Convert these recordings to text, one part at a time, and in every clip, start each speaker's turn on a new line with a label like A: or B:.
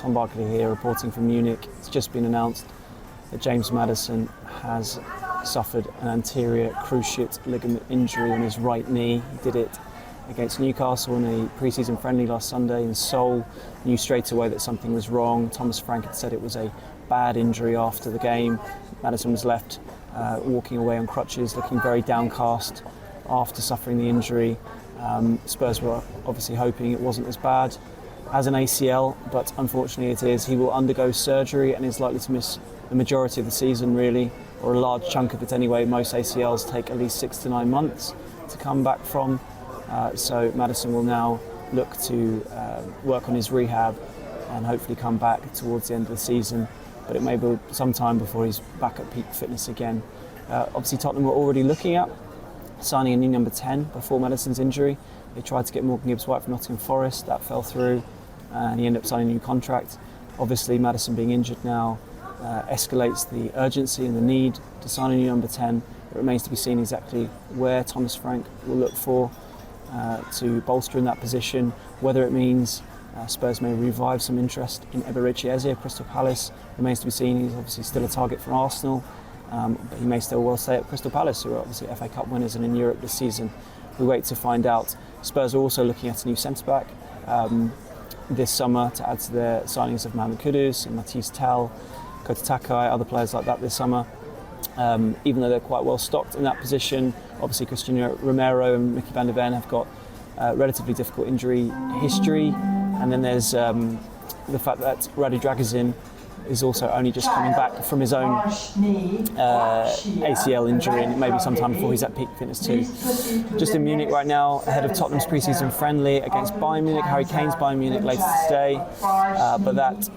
A: Tom Barkley here, reporting from Munich. It's just been announced that James Maddison has suffered an anterior cruciate ligament injury on his right knee. He did it against Newcastle in a pre-season friendly last Sunday in Seoul. Knew straight away that something was wrong. Thomas Frank had said it was a bad injury after the game. Maddison was left walking away on crutches, looking very downcast after suffering the injury. Spurs were obviously hoping it wasn't as bad as an ACL, but unfortunately it is. He will undergo surgery and is likely to miss the majority of the season, really, or a large chunk of it anyway. Most ACLs take at least 6 to 9 months to come back from. So Maddison will now look to work on his rehab and hopefully come back towards the end of the season. But it may be some time before he's back at peak fitness again. Obviously Tottenham were already looking at signing a new number 10 before Maddison's injury. They tried to get Morgan Gibbs-White from Nottingham Forest, that fell through, and he ended up signing a new contract. Obviously Maddison being injured now escalates the urgency and the need to sign a new number 10. It remains to be seen exactly where Thomas Frank will look for to bolster in that position, whether it means Spurs may revive some interest in Eberechi Eze of Crystal Palace. Remains to be seen. He's obviously still a target for Arsenal, but he may still well stay at Crystal Palace, who are obviously FA Cup winners and in Europe this season. We wait to find out. Spurs are also looking at a new centre-back this summer to add to their signings of Mohamed Kudus and Matisse Tel, Kota Takai, other players like that this summer. Even though they're quite well stocked in that position, obviously Christian Romero and Mickey van der Ven have got relatively difficult injury history, and then there's the fact that Radu Dragusin is also only just coming back from his own ACL injury, and it may be sometime before he's at peak fitness too. Just in Munich right now, ahead of Tottenham's pre-season friendly against Bayern Munich. Harry Kane's Bayern Munich later today, but that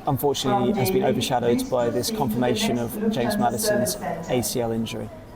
A: unfortunately has been overshadowed by this confirmation of James Maddison's ACL injury.